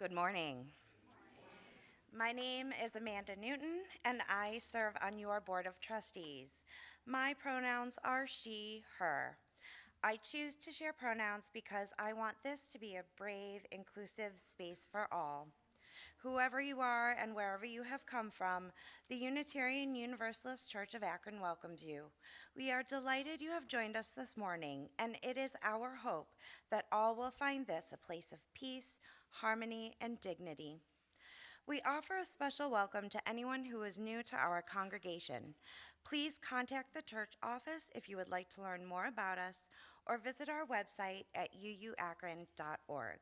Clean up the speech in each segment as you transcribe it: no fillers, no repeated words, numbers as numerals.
Good morning. My name is Amanda Newton, and I serve on your Board of Trustees. My pronouns are she, her. I choose to share pronouns because I want this to be a brave, inclusive space for all. Whoever you are and wherever you have come from, the Unitarian Universalist Church of Akron welcomes you. We are delighted you have joined us this morning, and it is our hope that all will find this a place of peace, harmony, and dignity. We offer a special welcome to anyone who is new to our congregation. Please contact the church office if you would like to learn more about us or visit our website at uuakron.org.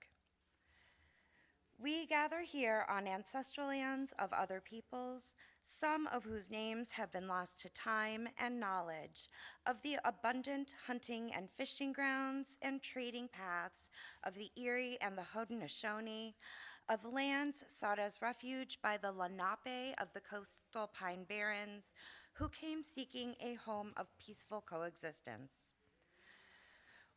We gather here on ancestral lands of other peoples, some of whose names have been lost to time and knowledge, of the abundant hunting and fishing grounds and trading paths of the Erie and the Haudenosaunee, of lands sought as refuge by the Lenape of the coastal Pine Barrens, who came seeking a home of peaceful coexistence.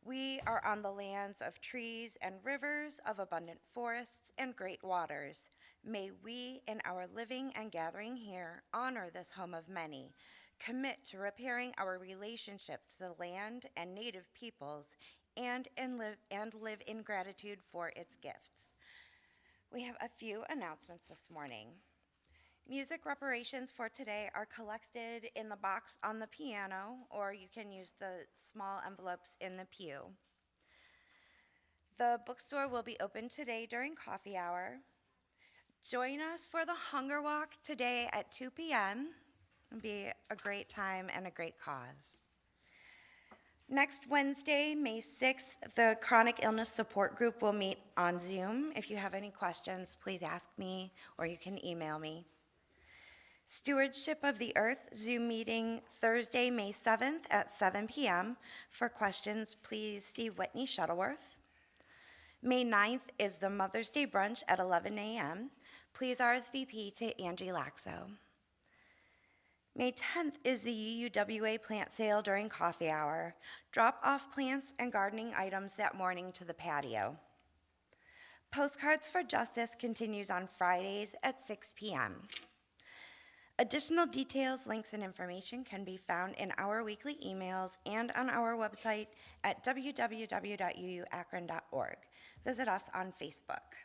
We are on the lands of trees and rivers, of abundant forests and great waters. May we, in our living and gathering here, honor this home of many, commit to repairing our relationship to the land and native peoples, and live in gratitude for its gifts. We have a few announcements this morning. Music reparations for today are collected in the box on the piano, or you can use the small envelopes in the pew. The bookstore will be open today during coffee hour. Join us for the Hunger Walk today at 2 p.m. It'll be a great time and a great cause. Next Wednesday, May 6th, the Chronic Illness Support Group will meet on Zoom. If you have any questions, please ask me, or you can email me. Stewardship of the Earth Zoom meeting Thursday, May 7th at 7 p.m. For questions, please see Whitney Shuttleworth. May 9th is the Mother's Day brunch at 11 a.m. Please RSVP to Angie Laakso. May 10th is the UUWA plant sale during coffee hour. Drop off plants and gardening items that morning to the patio. Postcards for Justice continues on Fridays at 6 p.m. Additional details, links, and information can be found in our weekly emails and on our website at www.uuakron.org. Visit us on Facebook.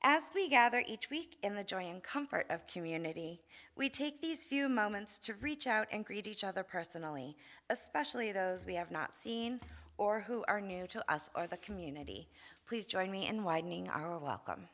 As we gather each week in the joy and comfort of community, we take these few moments to reach out and greet each other personally, especially those we have not seen or who are new to us or the community. Please join me in widening our welcome.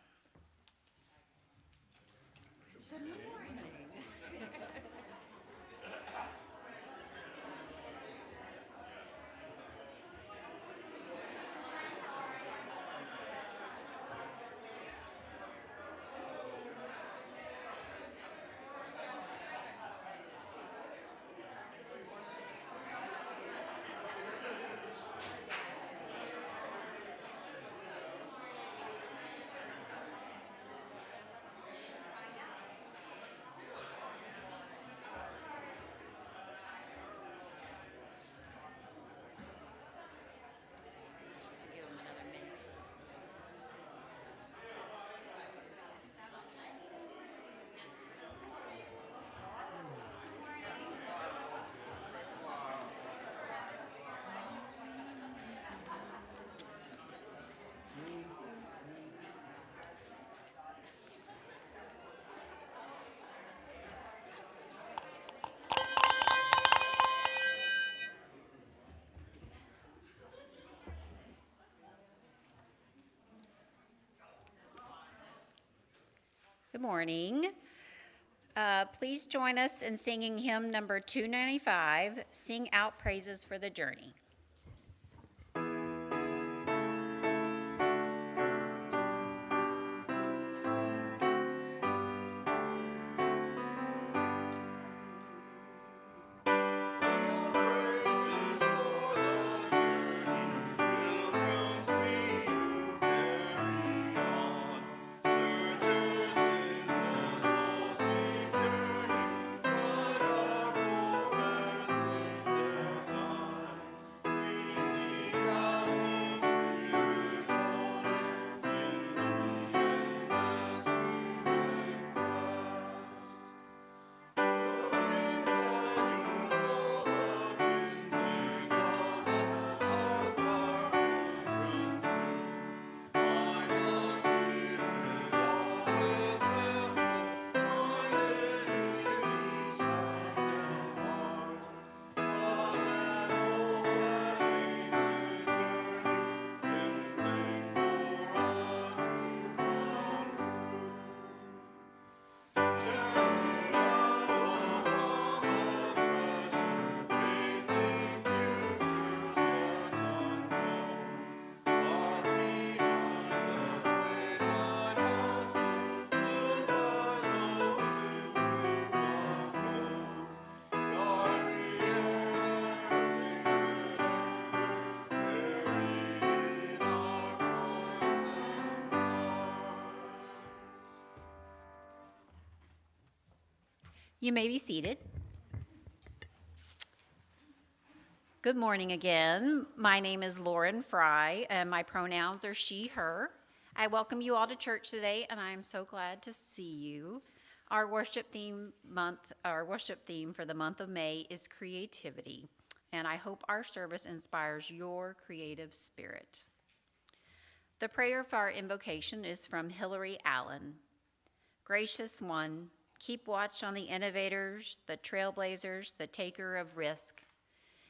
Good morning. Good morning. Please join us in singing hymn number 295, Sing Out Praises for the Journey. You may be seated. Good morning again. My name is Loren Frey, and my pronouns are she, her. I welcome you all to church today, and I am so glad to see you. Our worship theme for the month of May is creativity, and I hope our service inspires your creative spirit. The prayer for our invocation is from Hillary Allen. Gracious One, keep watch on the innovators, the trailblazers, the taker of risk.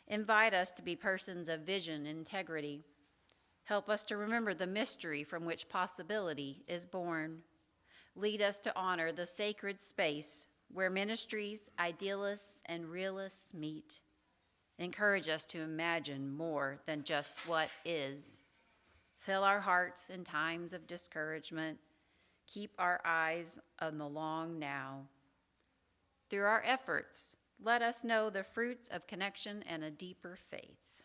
Invite us to be persons of vision and integrity. Help us to remember the mystery from which possibility is born. Lead us to honor the sacred space where ministries, idealists, and realists meet. Encourage us to imagine more than just what is. Fill our hearts in times of discouragement. Keep our eyes on the long now. Through our efforts, let us know the fruits of connection and a deeper faith.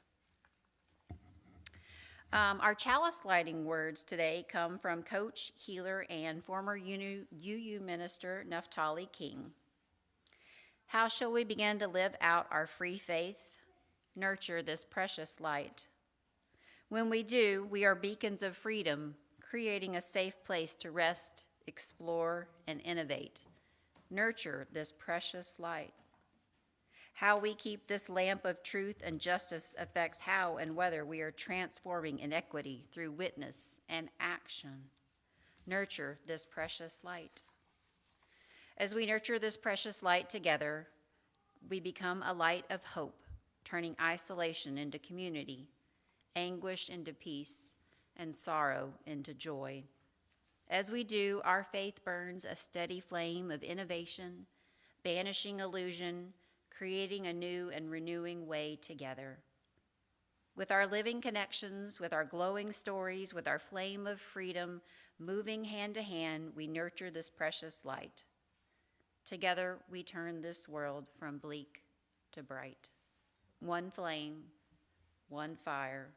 Our chalice lighting words today come from coach, healer, and former UU minister Naphtali King. How shall we begin to live out our free faith? Nurture this precious light. When we do, we are beacons of freedom, creating a safe place to rest, explore, and innovate. Nurture this precious light. How we keep this lamp of truth and justice affects how and whether we are transforming inequity through witness and action. Nurture this precious light. As we nurture this precious light together, we become a light of hope, turning isolation into community, anguish into peace, and sorrow into joy. As we do, our faith burns a steady flame of innovation, banishing illusion, creating a new and renewing way together. With our living connections, with our glowing stories, with our flame of freedom, moving hand to hand, we nurture this precious light. Together, we turn this world from bleak to bright. One flame, one fire,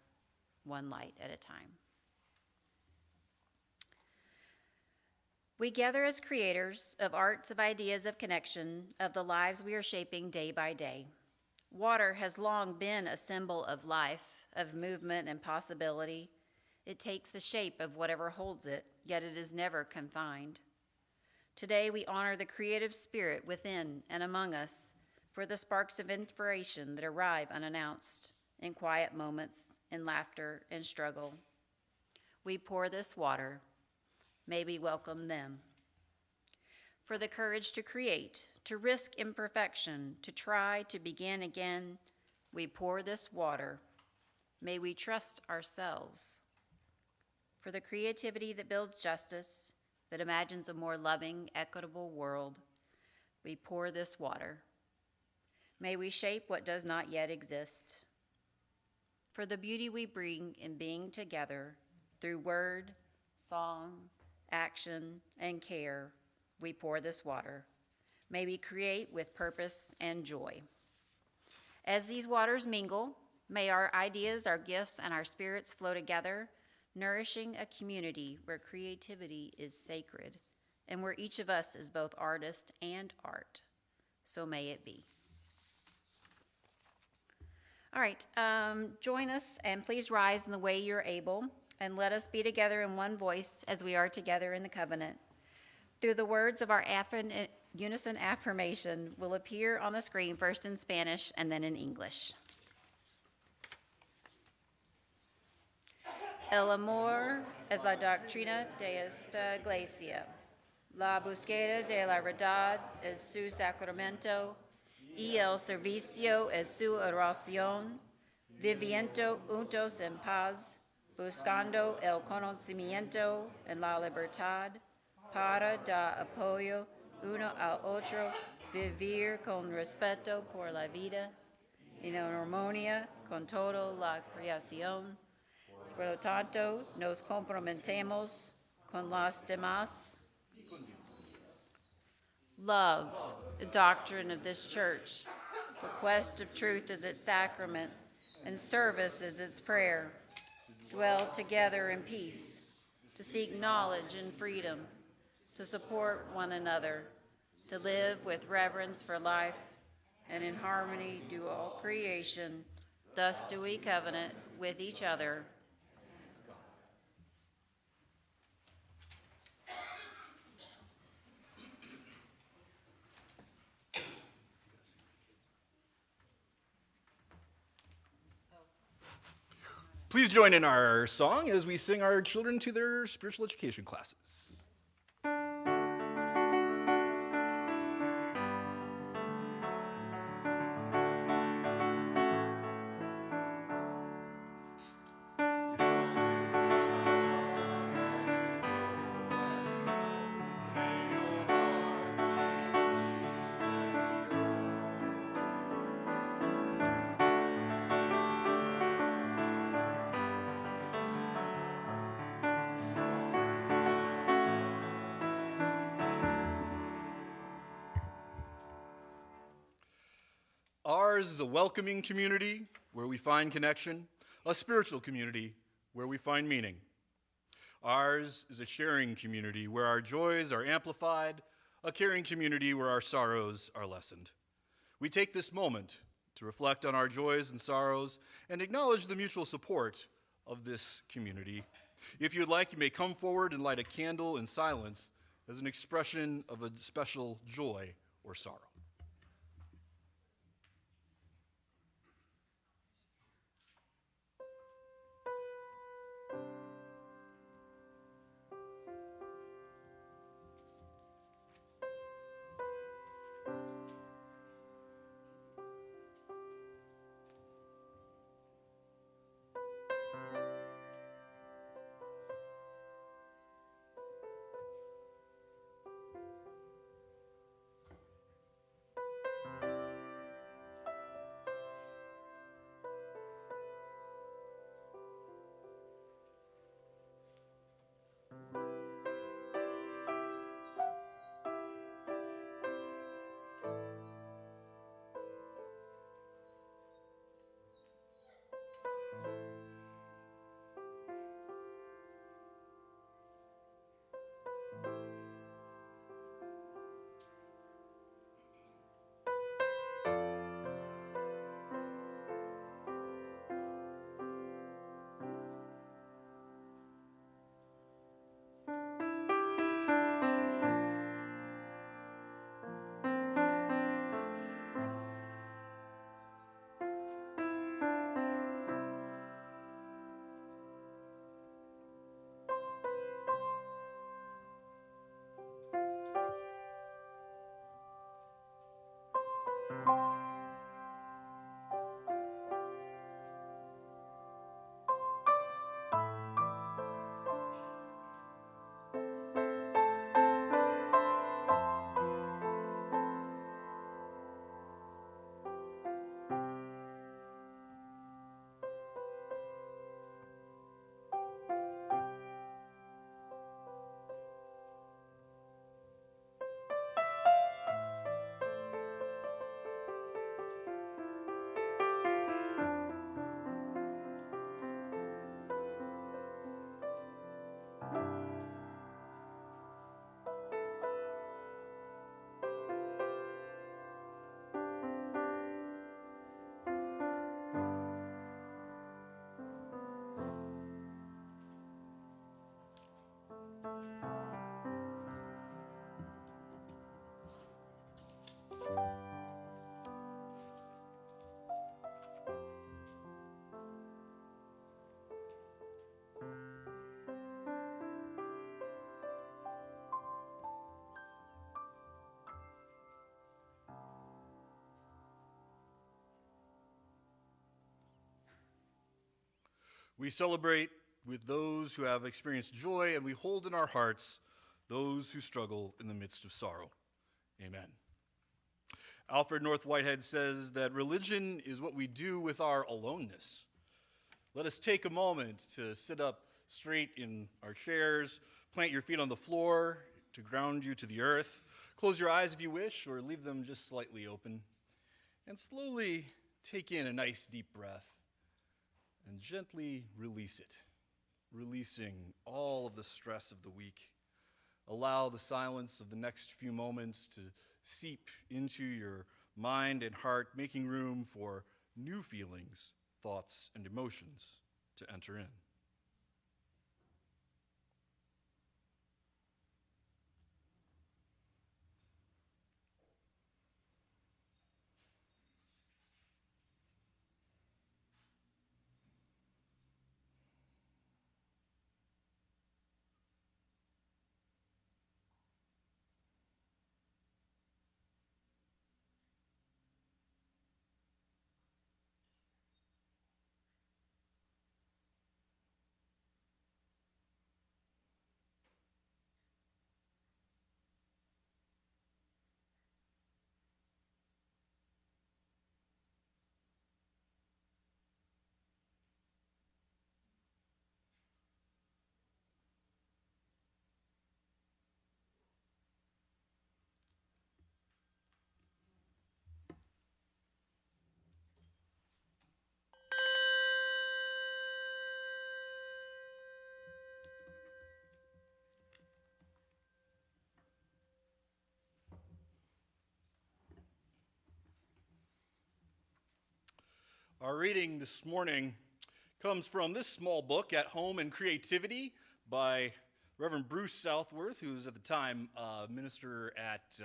one light at a time. We gather as creators of arts, of ideas, of connection, of the lives we are shaping day by day. Water has long been a symbol of life, of movement and possibility. It takes the shape of whatever holds it, yet it is never confined. Today we honor the creative spirit within and among us for the sparks of inspiration that arrive unannounced, in quiet moments, in laughter and struggle. We pour this water. May we welcome them. For the courage to create, to risk imperfection, to try to begin again, we pour this water. May we trust ourselves. For the creativity that builds justice, that imagines a more loving, equitable world, we pour this water. May we shape what does not yet exist. For the beauty we bring in being together through word, song, action, and care, we pour this water. May we create with purpose and joy. As these waters mingle, may our ideas, our gifts, and our spirits flow together, nourishing a community where creativity is sacred and where each of us is both artist and art. So may it be. All right, join us and please rise in the way you're able. And let us be together in one voice as we are together in the covenant. Through the words of our unison affirmation will appear on the screen, first in Spanish and then in English. El amor es la doctrina de esta iglesia. La búsqueda de la verdad es su sacramento y el servicio es su oración, viviendo juntos en paz, buscando el conocimiento en la libertad, para dar apoyo uno al otro, vivir con respeto por la vida, en armonía con toda la creación. Por lo tanto, nos comprometemos con los demás. Love, the doctrine of this church. The quest of truth is its sacrament, and service is its prayer. Dwell together in peace, to seek knowledge and freedom, to support one another, to live with reverence for life, and in harmony do all creation. Thus do we covenant with each other. Please join in our song as we sing our children to their spiritual education classes. Ours is a welcoming community where we find connection, a spiritual community where we find meaning. Ours is a sharing community where our joys are amplified, a caring community where our sorrows are lessened. We take this moment to reflect on our joys and sorrows and acknowledge the mutual support of this community. If you'd like, you may come forward and light a candle in silence as an expression of a special joy or sorrow. We celebrate with those who have experienced joy, and we hold in our hearts those who struggle in the midst of sorrow. Amen. Alfred North Whitehead says that religion is what we do with our aloneness. Let us take a moment to sit up straight in our chairs, plant your feet on the floor to ground you to the earth. Close your eyes if you wish, or leave them just slightly open. And slowly take in a nice deep breath and gently release it, releasing all of the stress of the week, allow the silence of the next few moments to seep into your mind and heart, making room for new feelings, thoughts, and emotions to enter in. Our reading this morning comes from this small book, At Home and Creativity, by Reverend Bruce Southworth, who was at the time minister at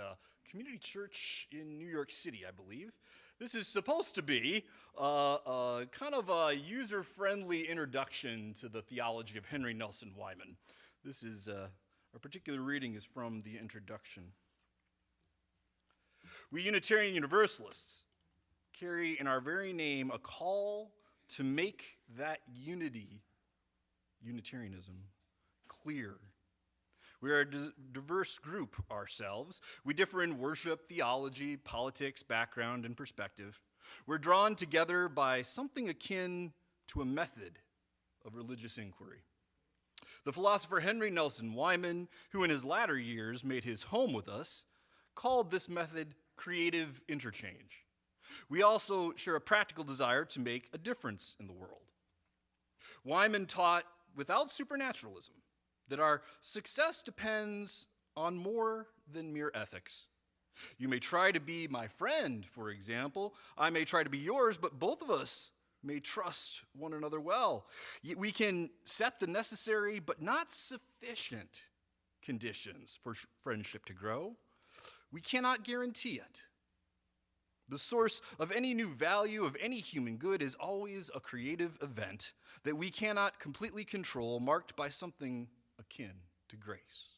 Community Church in New York City, I believe. This is supposed to be kind of a user-friendly introduction to the theology of Henry Nelson Wyman. This is, our particular reading is from the introduction. We Unitarian Universalists carry in our very name a call to make that unity, Unitarianism, clear. We are a diverse group ourselves. We differ in worship, theology, politics, background, and perspective. We're drawn together by something akin to a method of religious inquiry. The philosopher Henry Nelson Wyman, who in his latter years made his home with us, called this method creative interchange. We also share a practical desire to make a difference in the world. Wyman taught, without supernaturalism, that our success depends on more than mere ethics. You may try to be my friend, for example. I may try to be yours, but both of us may trust one another well. We can set the necessary but not sufficient conditions for friendship to grow. We cannot guarantee it. The source of any new value, of any human good, is always a creative event that we cannot completely control, marked by something akin to grace.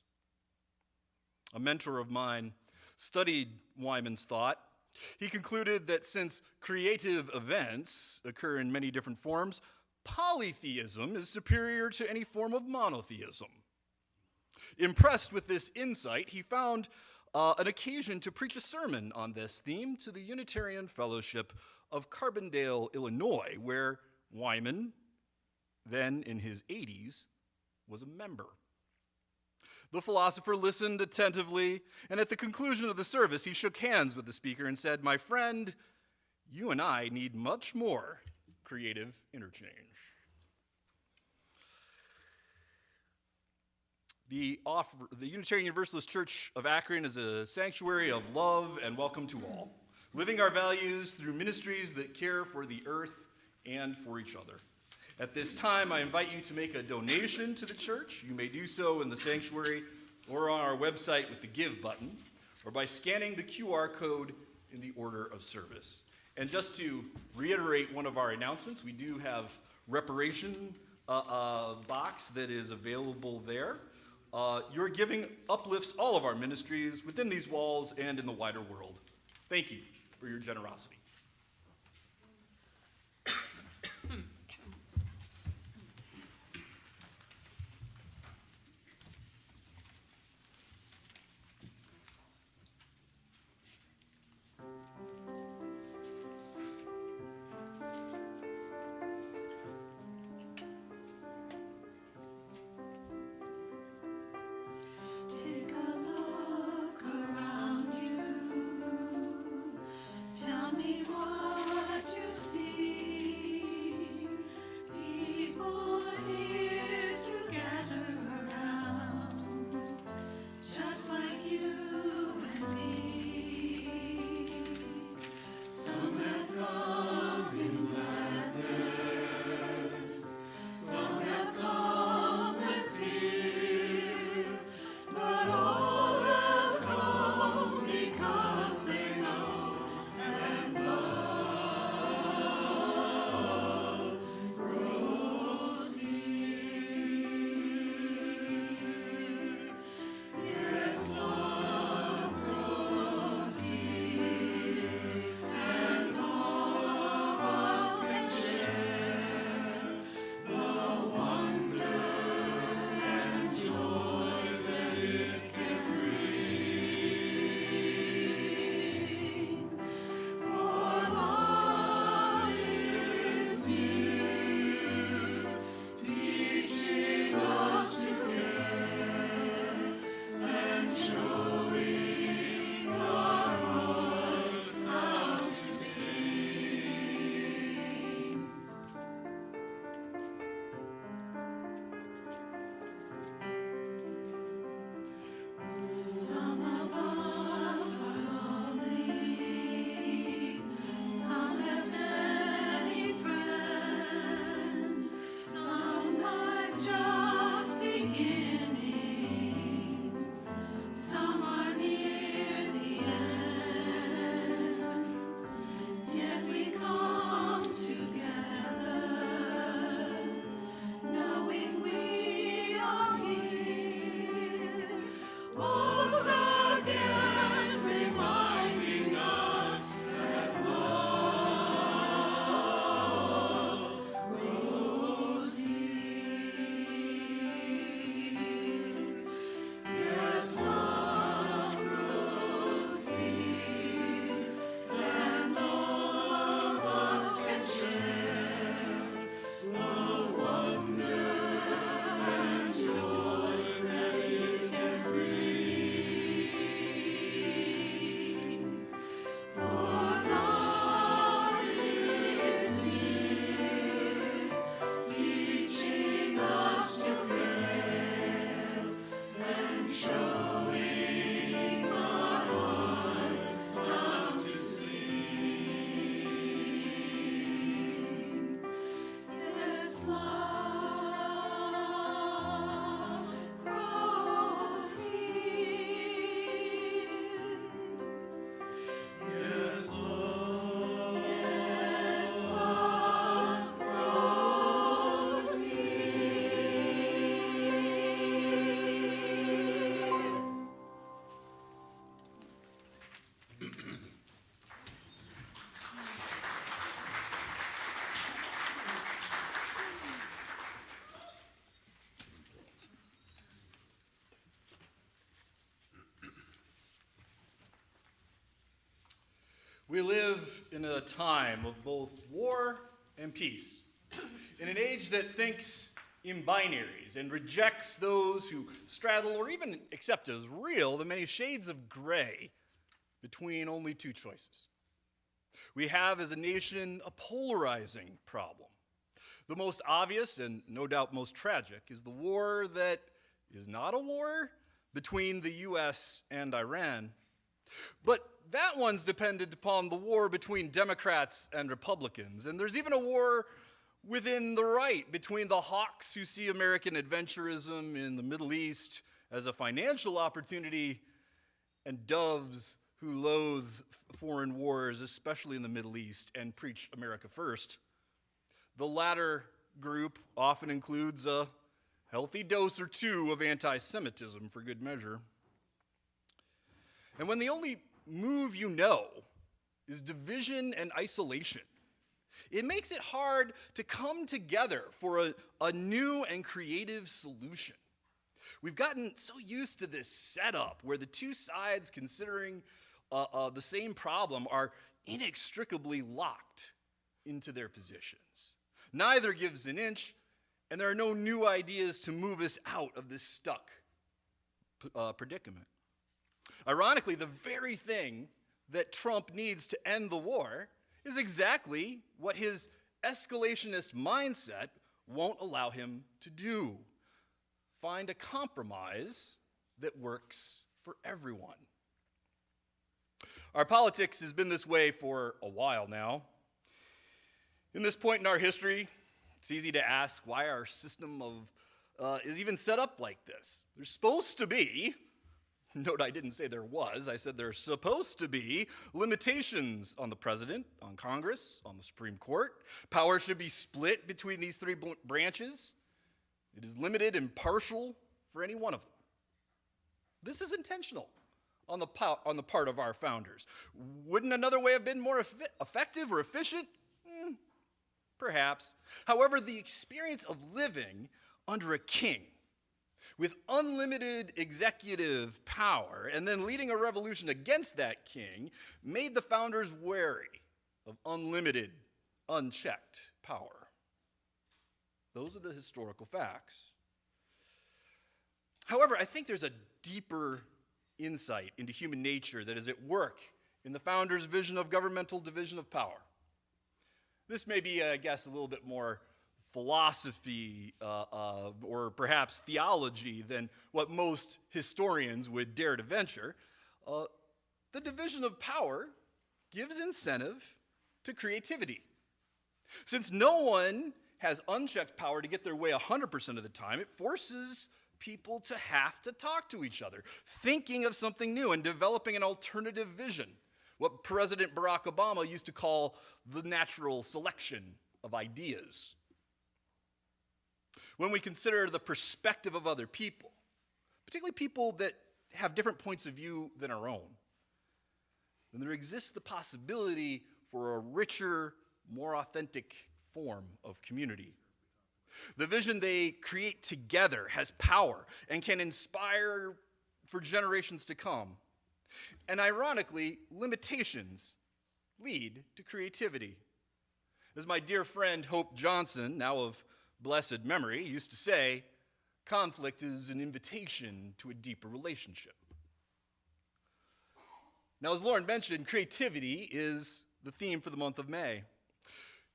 A mentor of mine studied Wyman's thought. He concluded that since creative events occur in many different forms, polytheism is superior to any form of monotheism. Impressed with this insight, he found an occasion to preach a sermon on this theme to the Unitarian Fellowship of Carbondale, Illinois, where Wyman, then in his 80s, was a member. The philosopher listened attentively, and at the conclusion of the service, he shook hands with the speaker and said, "My friend, you and I need much more creative interchange." The Unitarian Universalist Church of Akron is a sanctuary of love and welcome to all, living our values through ministries that care for the earth and for each other. At this time, I invite you to make a donation to the church. You may do so in the sanctuary or on our website with the Give button, or by scanning the QR code in the order of service. And just to reiterate one of our announcements, we do have reparation box that is available there. Your giving uplifts all of our ministries within these walls and in the wider world. Thank you for your generosity. Take a look around you. Tell me what you see. People here together around Some of us are lonely, some have many friends, some lives just beginning, some are near the end, yet we come together, knowing we are here. Once again, reminding us that love grows deep. Yes, love grows deep, and all of us can share the wonder and joy that it can bring. For love is here, teaching us to care and showing our hearts how to sing. Yes, love grows deep. Yes, love grows deep. We live in a time of both war and peace, in an age that thinks in binaries and rejects those who straddle or even accept as real the many shades of gray between only two choices. We have, as a nation, a polarizing problem. The most obvious and no doubt most tragic is the war that is not a war between the US and Iran, but that one's dependent upon the war between Democrats and Republicans. And there's even a war within the right between the hawks who see American adventurism in the Middle East as a financial opportunity and doves who loathe foreign wars, especially in the Middle East, and preach America first. The latter group often includes a healthy dose or two of anti-Semitism for good measure. And when the only move you know is division and isolation, it makes it hard to come together for a new and creative solution. We've gotten so used to this setup where the two sides considering the same problem are inextricably locked into their positions. Neither gives an inch, and there are no new ideas to move us out of this stuck predicament. Ironically, the very thing that Trump needs to end the war is exactly what his escalationist mindset won't allow him to do: find a compromise that works for everyone. Our politics has been this way for a while now. In this point in our history, it's easy to ask why our system is even set up like this. There's supposed to be, note I didn't say there was, I said there's supposed to be limitations on the president, on Congress, on the Supreme Court. Power should be split between these three branches. It is limited and partial for any one of them. This is intentional on the part of our founders. Wouldn't another way have been more effective or efficient? Perhaps. However, the experience of living under a king with unlimited executive power and then leading a revolution against that king made the founders wary of unlimited, unchecked power. Those are the historical facts. However, I think there's a deeper insight into human nature that is at work in the founders' vision of governmental division of power. This may be, I guess, a little bit more philosophy or perhaps theology than what most historians would dare to venture, the division of power gives incentive to creativity. Since no one has unchecked power to get their way 100% of the time, it forces people to have to talk to each other, thinking of something new and developing an alternative vision, what President Barack Obama used to call the natural selection of ideas. When we consider the perspective of other people, particularly people that have different points of view than our own, then there exists the possibility for a richer, more authentic form of community. The vision they create together has power and can inspire for generations to come. And ironically, limitations lead to creativity. As my dear friend Hope Johnson, now of blessed memory, used to say, conflict is an invitation to a deeper relationship. Now, as Loren mentioned, creativity is the theme for the month of May.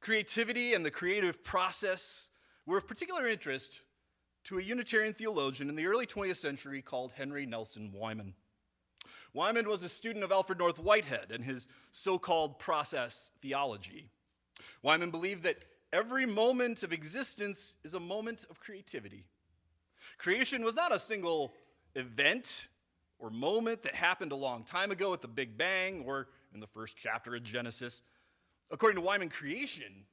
Creativity and the creative process were of particular interest to a Unitarian theologian in the early 20th century called Henry Nelson Wyman. Wyman was a student of Alfred North Whitehead and his so-called process theology. Wyman believed that every moment of existence is a moment of creativity. Creation was not a single event or moment that happened a long time ago at the Big Bang or in the first chapter of Genesis. According to Wyman, creation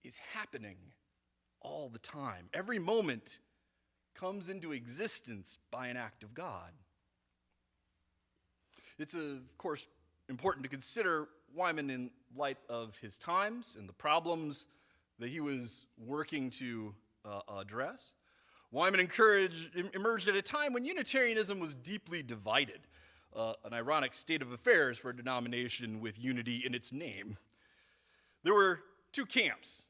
is happening all the time. Every moment comes into existence by an act of God. It's, of course, important to consider Wyman in light of his times and the problems that he was working to address. Wyman emerged at a time when Unitarianism was deeply divided, an ironic state of affairs for a denomination with unity in its name. There were two camps,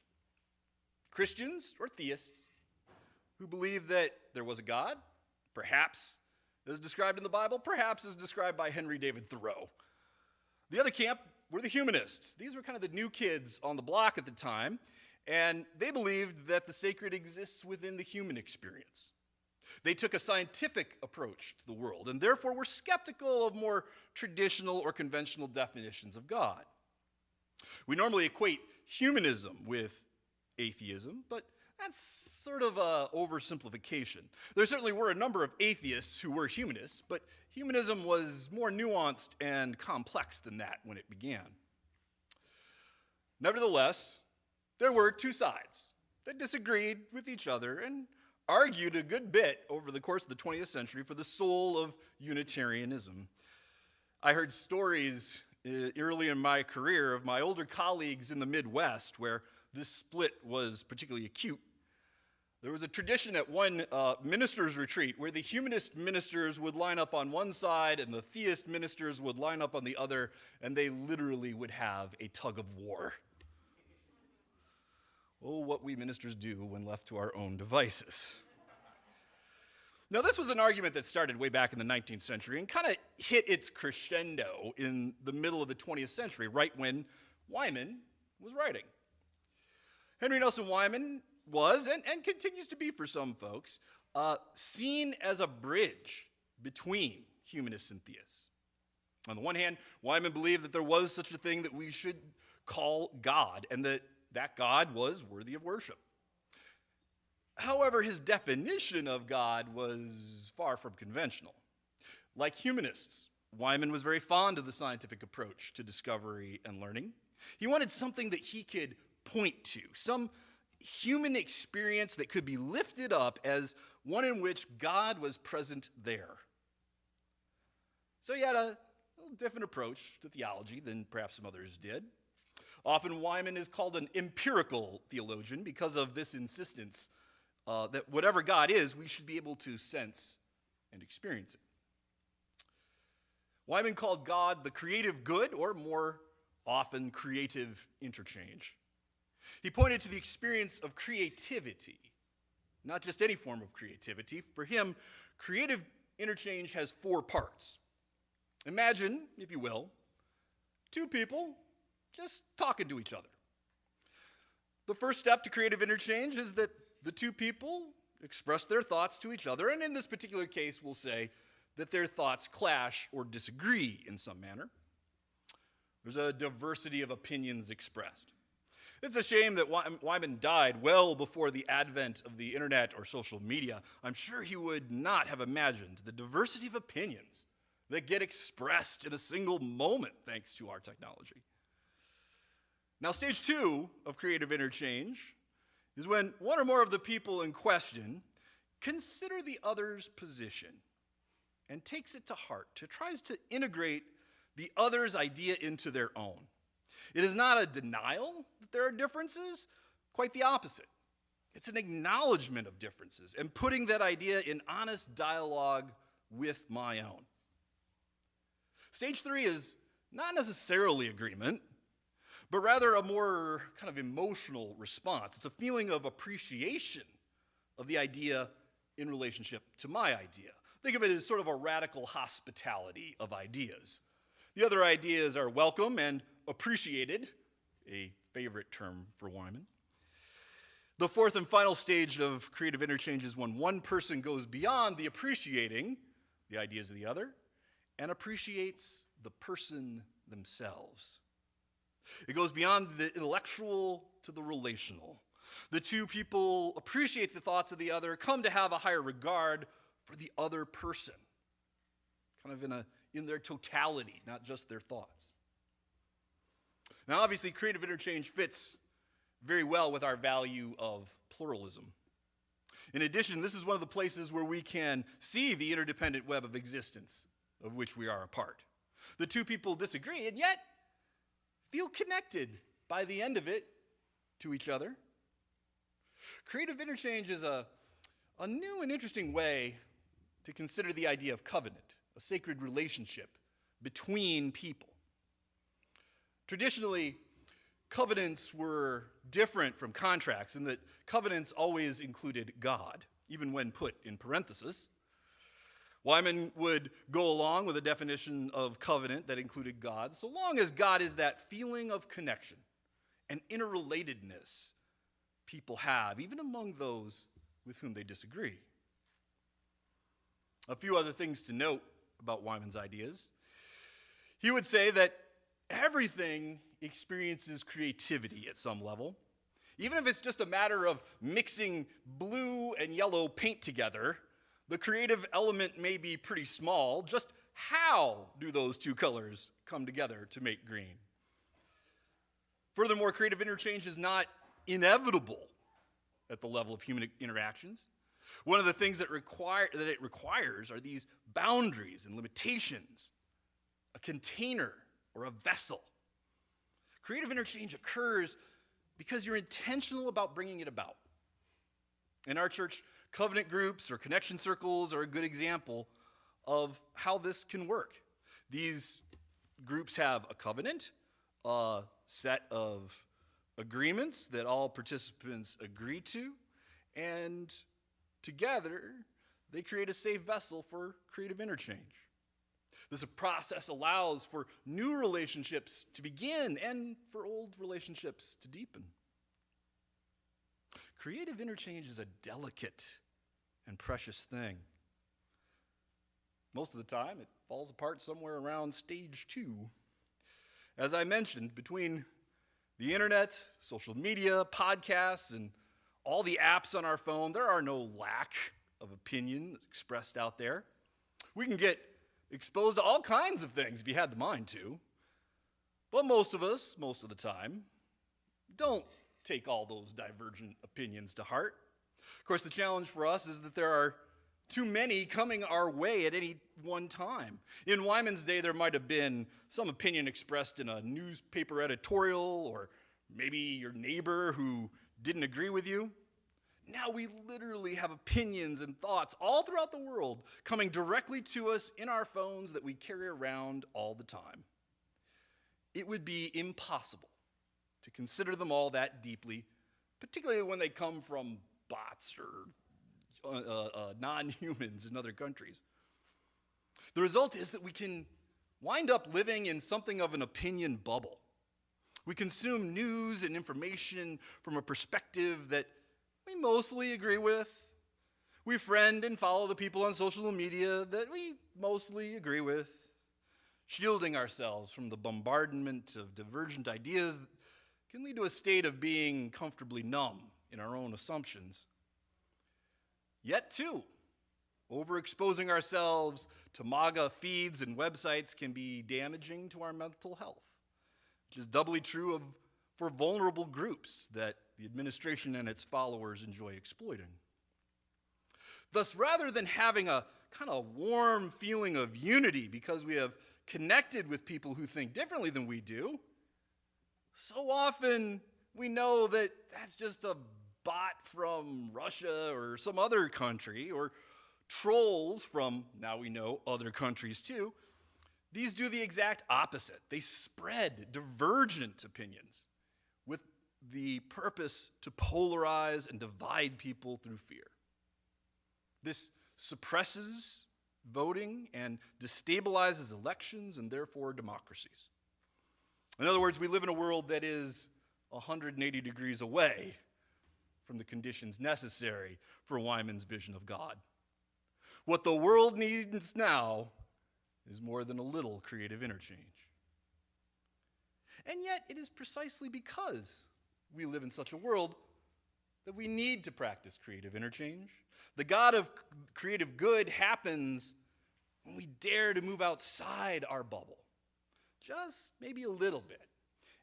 Christians or theists, who believed that there was a God, perhaps as described in the Bible, perhaps as described by Henry David Thoreau. The other camp were the humanists. These were kind of the new kids on the block at the time, and they believed that the sacred exists within the human experience. They took a scientific approach to the world, and therefore were skeptical of more traditional or conventional definitions of God. We normally equate humanism with atheism, but that's sort of an oversimplification. There certainly were a number of atheists who were humanists, but humanism was more nuanced and complex than that when it began. Nevertheless, there were two sides that disagreed with each other and argued a good bit over the course of the 20th century for the soul of Unitarianism. I heard stories early in my career of my older colleagues in the Midwest where this split was particularly acute. There was a tradition at one minister's retreat where the humanist ministers would line up on one side and the theist ministers would line up on the other, and they literally would have a tug of war. Oh, what we ministers do when left to our own devices. Now, this was an argument that started way back in the 19th century and kind of hit its crescendo in the middle of the 20th century, right when Wyman was writing. Henry Nelson Wyman was, and continues to be for some folks, seen as a bridge between humanists and theists. On the one hand, Wyman believed that there was such a thing that we should call God, and that God was worthy of worship. However, his definition of God was far from conventional. Like humanists, Wyman was very fond of the scientific approach to discovery and learning. He wanted something that he could point to, some human experience that could be lifted up as one in which God was present there. So he had a little different approach to theology than perhaps some others did. Often Wyman is called an empirical theologian because of this insistence that whatever God is, we should be able to sense and experience it. Wyman called God the creative good, or more often, creative interchange. He pointed to the experience of creativity, not just any form of creativity. For him, creative interchange has four parts. Imagine, if you will, two people just talking to each other. The first step to creative interchange is that the two people express their thoughts to each other, and in this particular case, we'll say that their thoughts clash or disagree in some manner. There's a diversity of opinions expressed. It's a shame that Wyman died well before the advent of the internet or social media. I'm sure he would not have imagined the diversity of opinions that get expressed in a single moment thanks to our technology. Now, stage 2 of creative interchange is when one or more of the people in question consider the other's position and takes it to heart, tries to integrate the other's idea into their own. It is not a denial that there are differences, quite the opposite. It's an acknowledgement of differences and putting that idea in honest dialogue with my own. Stage 3 is not necessarily agreement, but rather a more kind of emotional response. It's a feeling of appreciation of the idea in relationship to my idea. Think of it as sort of a radical hospitality of ideas. The other ideas are welcome and appreciated, a favorite term for Wyman. The fourth and final stage of creative interchange is when one person goes beyond the appreciating the ideas of the other and appreciates the person themselves. It goes beyond the intellectual to the relational. The two people appreciate the thoughts of the other, come to have a higher regard for the other person, kind of in their totality, not just their thoughts. Now, obviously, creative interchange fits very well with our value of pluralism. In addition, this is one of the places where we can see the interdependent web of existence of which we are a part. The two people disagree, and yet feel connected by the end of it to each other. Creative interchange is a new and interesting way to consider the idea of covenant, a sacred relationship between people. Traditionally, covenants were different from contracts in that covenants always included God, even when put in parentheses. Wyman would go along with a definition of covenant that included God, so long as God is that feeling of connection and interrelatedness people have, even among those with whom they disagree. A few other things to note about Wyman's ideas. He would say that everything experiences creativity at some level. Even if it's just a matter of mixing blue and yellow paint together, the creative element may be pretty small. Just how do those two colors come together to make green? Furthermore, creative interchange is not inevitable at the level of human interactions. One of the things that it requires are these boundaries and limitations, a container or a vessel. Creative interchange occurs because you're intentional about bringing it about. In our church, covenant groups or connection circles are a good example of how this can work. These groups have a covenant, a set of agreements that all participants agree to, and together they create a safe vessel for creative interchange. This process allows for new relationships to begin and for old relationships to deepen. Creative interchange is a delicate and precious thing. Most of the time, it falls apart somewhere around stage 2. As I mentioned, between the internet, social media, podcasts, and all the apps on our phone, there are no lack of opinion expressed out there. We can get exposed to all kinds of things if you had the mind to. But most of us, most of the time, don't take all those divergent opinions to heart. Of course, the challenge for us is that there are too many coming our way at any one time. In Wyman's day, there might have been some opinion expressed in a newspaper editorial, or maybe your neighbor who didn't agree with you. Now we literally have opinions and thoughts all throughout the world coming directly to us in our phones that we carry around all the time. It would be impossible to consider them all that deeply, particularly when they come from bots or non-humans in other countries. The result is that we can wind up living in something of an opinion bubble. We consume news and information from a perspective that we mostly agree with. We friend and follow the people on social media that we mostly agree with, shielding ourselves from the bombardment of divergent ideas that can lead to a state of being comfortably numb in our own assumptions. Yet, too, overexposing ourselves to MAGA feeds and websites can be damaging to our mental health, which is doubly true for vulnerable groups that the administration and its followers enjoy exploiting. Thus, rather than having a kind of warm feeling of unity because we have connected with people who think differently than we do, so often we know that that's just a bot from Russia or some other country, or trolls from, now we know, other countries too. These do the exact opposite. They spread divergent opinions with the purpose to polarize and divide people through fear. This suppresses voting and destabilizes elections and therefore democracies. In other words, we live in a world that is 180 degrees away from the conditions necessary for Wyman's vision of God. What the world needs now is more than a little creative interchange. And yet, it is precisely because we live in such a world that we need to practice creative interchange. The God of creative good happens when we dare to move outside our bubble, just maybe a little bit,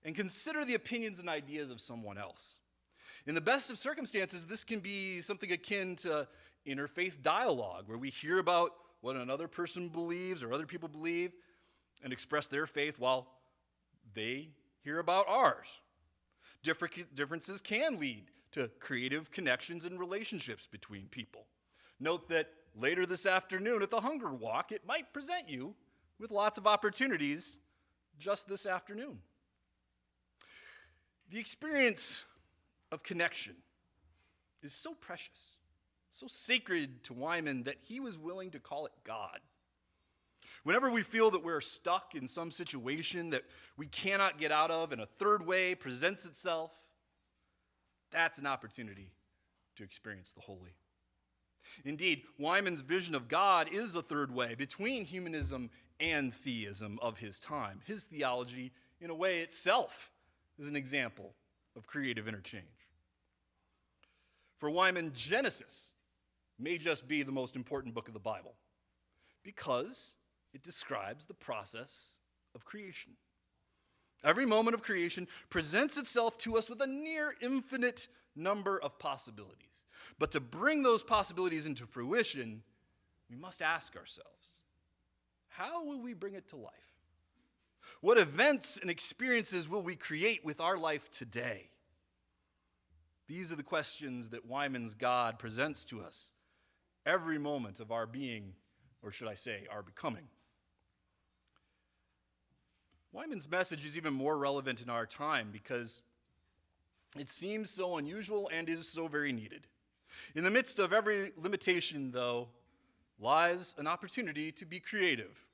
and consider the opinions and ideas of someone else. In the best of circumstances, this can be something akin to interfaith dialogue, where we hear about what another person believes or other people believe and express their faith while they hear about ours. Differences can lead to creative connections and relationships between people. Note that later this afternoon at the Hunger Walk, it might present you with lots of opportunities just this afternoon. The experience of connection is so precious, so sacred to Wyman that he was willing to call it God. Whenever we feel that we're stuck in some situation that we cannot get out of and a third way presents itself, that's an opportunity to experience the holy. Indeed, Wyman's vision of God is a third way between humanism and theism of his time. His theology, in a way itself, is an example of creative interchange. For Wyman, Genesis may just be the most important book of the Bible because it describes the process of creation. Every moment of creation presents itself to us with a near infinite number of possibilities. But to bring those possibilities into fruition, we must ask ourselves, how will we bring it to life? What events and experiences will we create with our life today? These are the questions that Wyman's God presents to us every moment of our being, or should I say, our becoming. Wyman's message is even more relevant in our time because it seems so unusual and is so very needed. In the midst of every limitation, though, lies an opportunity to be creative.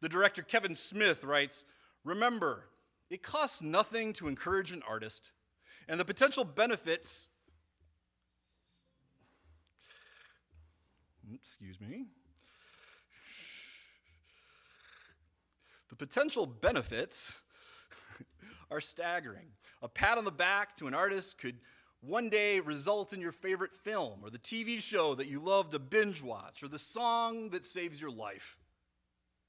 The director Kevin Smith writes, "Remember, it costs nothing to encourage an artist, and the potential benefits are staggering. A pat on the back to an artist could one day result in your favorite film, or the TV show that you love to binge watch, or the song that saves your life.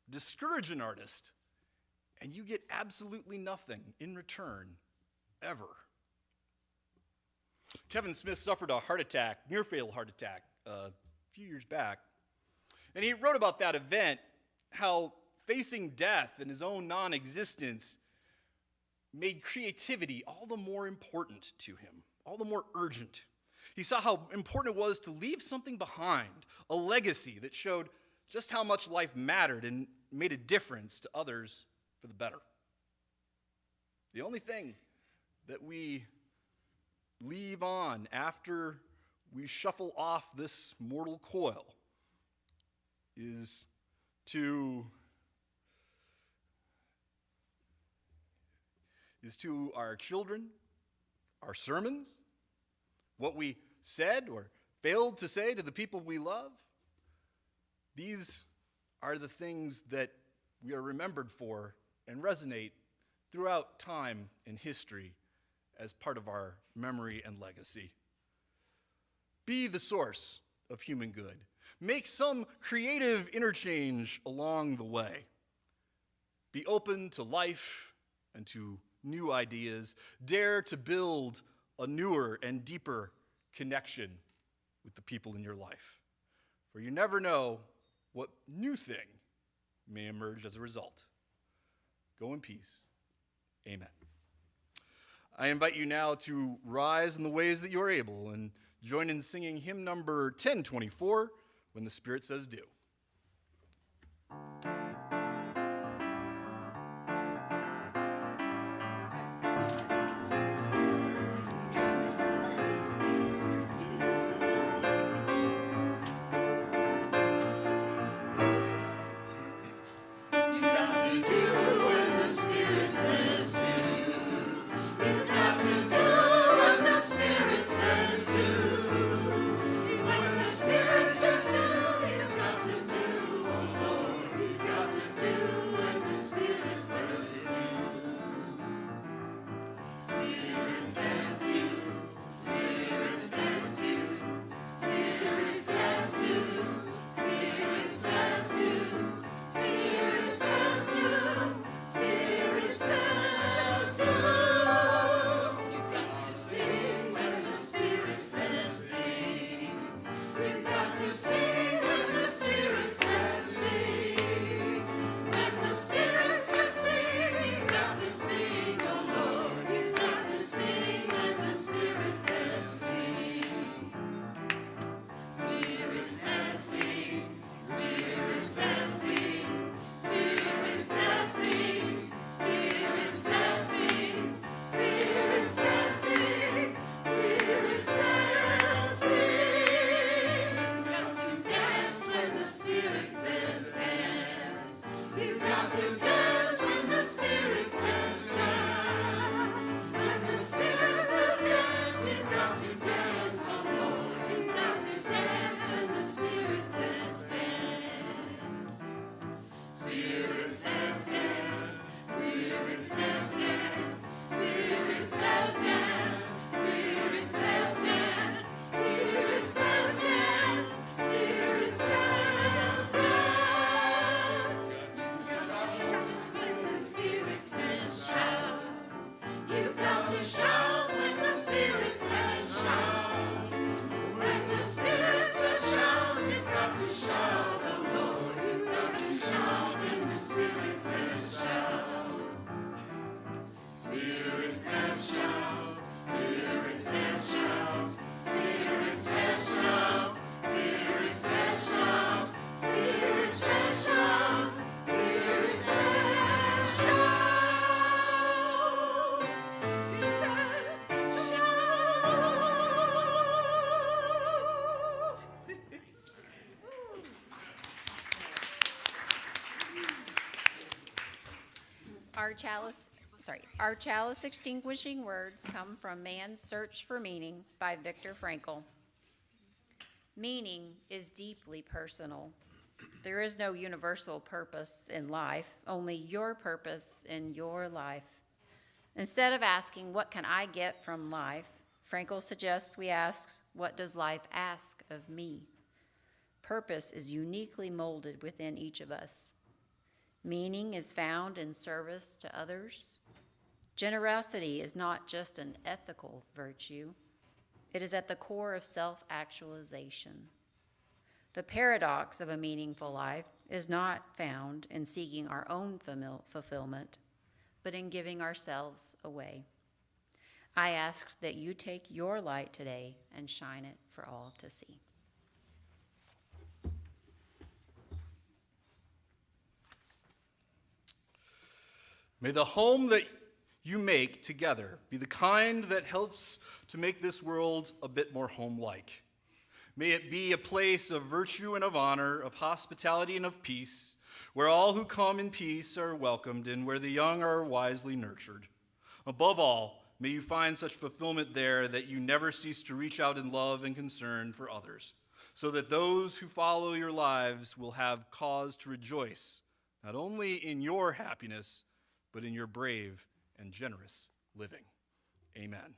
Discourage an artist, and you get absolutely nothing in return, ever." Kevin Smith suffered a near-fatal heart attack, a few years back. And he wrote about that event, how facing death and his own non-existence made creativity all the more important to him, all the more urgent. He saw how important it was to leave something behind, a legacy that showed just how much life mattered and made a difference to others for the better. The only thing that we leave on after we shuffle off this mortal coil is is to our children, our sermons, what we said or failed to say to the people we love. These are the things that we are remembered for and resonate throughout time and history as part of our memory and legacy. Be the source of human good. Make some creative interchange along the way. Be open to life and to new ideas. Dare to build a newer and deeper connection with the people in your life. For you never know what new thing may emerge as a result. Go in peace. Amen. I invite you now to rise in the ways that you are able and join in singing hymn number 1024, When the Spirit Says Do. Our chalice extinguishing words come from Man's Search for Meaning by Viktor Frankl. Meaning is deeply personal. There is no universal purpose in life, only your purpose in your life. Instead of asking, what can I get from life, Frankl suggests we ask, what does life ask of me? Purpose is uniquely molded within each of us. Meaning is found in service to others. Generosity is not just an ethical virtue. It is at the core of self-actualization. The paradox of a meaningful life is not found in seeking our own fulfillment, but in giving ourselves away. I ask that you take your light today and shine it for all to see. May the home that you make together be the kind that helps to make this world a bit more home-like. May it be a place of virtue and of honor, of hospitality and of peace, where all who come in peace are welcomed and where the young are wisely nurtured. Above all, may you find such fulfillment there that you never cease to reach out in love and concern for others, so that those who follow your lives will have cause to rejoice, not only in your happiness, but in your brave and generous living. Amen.